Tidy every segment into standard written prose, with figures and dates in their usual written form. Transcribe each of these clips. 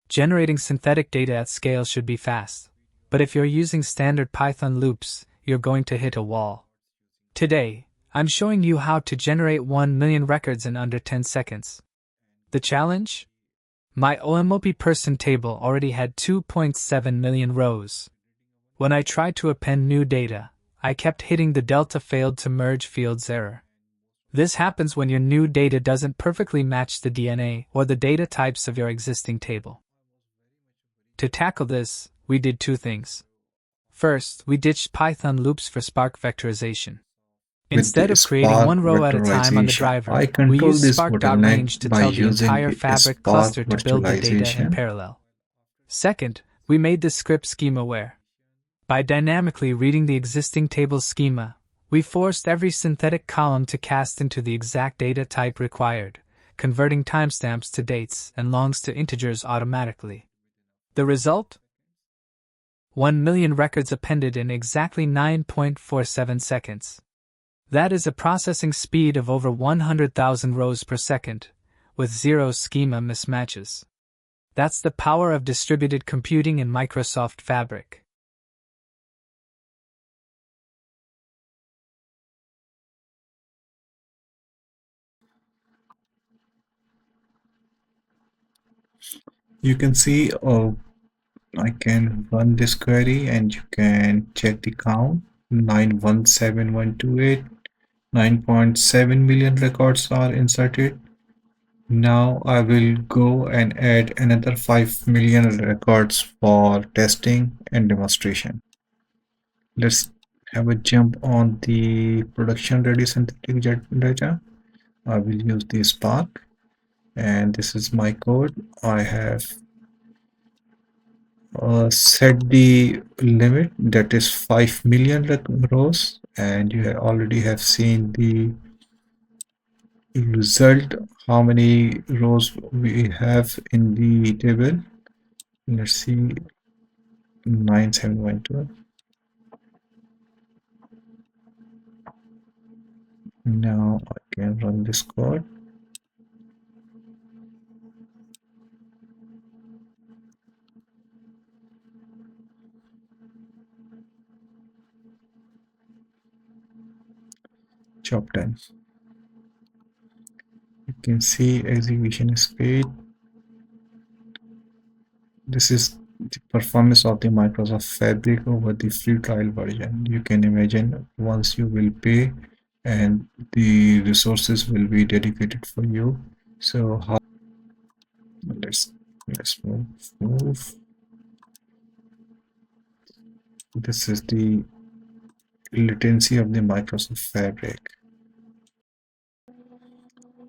Generating synthetic data at scale should be fast, but if you're using standard Python loops, you're going to hit a wall. Today, I'm showing you how to generate 1 million records in under 10 seconds. The challenge? My OMOP person table already had 2.7 million rows. When I tried to append new data, I kept hitting the delta failed to merge fields error. This happens when your new data doesn't perfectly match the DNA or the data types of your existing table. To tackle this, we did two things. First, we ditched Python loops for Spark Vectorization. With Instead the of creating Spark one row at a time on the Vectorization, driver, I we control used this bottleneck Spark.range to by tell the using entire a fabric Spark cluster to build the data in virtualization. parallel. Second, we made the script Schema-Aware. By dynamically reading the existing table's schema, we forced every synthetic column to cast into the exact data type required, converting timestamps to dates and longs to integers automatically. The result? 1 million records appended in exactly 9.47 seconds. That is a processing speed of over 100,000 rows per second, with zero schema mismatches. That's the power of distributed computing in Microsoft Fabric. You can see, I can run this query and you can check the count. 917128, 9.7 million records are inserted. Now I will go and add another 5 million records for testing and demonstration. Let's have a jump on the production ready synthetic data. I will use the Spark, and this is my code. I have set the limit, that is 5 million rows, and you already have seen the result, how many rows we have in the table. Let's see, 9712. Now I can run this code. Job done. You can see execution speed. This is the performance of the Microsoft Fabric over the free trial version. You can imagine once you will pay and the resources will be dedicated for you. So how, let's move. This is the latency of the Microsoft Fabric.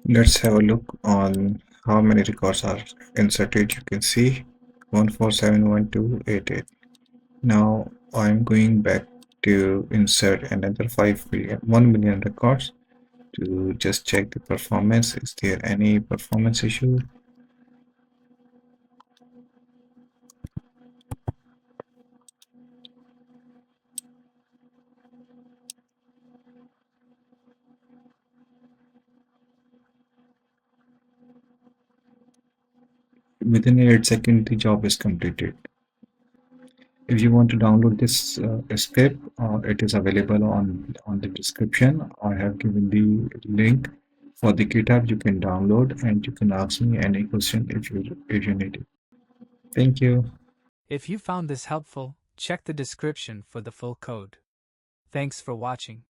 Let's have a look on how many records are inserted. You can see 1471288. Now I'm going back to insert another 1 million records to just check the performance. Is there any performance issue? Within 8 seconds, the job is completed. If you want to download this script, it is available on the description. I have given the link for the GitHub. You can download and you can ask me any question if you need it. Thank you. If you found this helpful, check the description for the full code. Thanks for watching.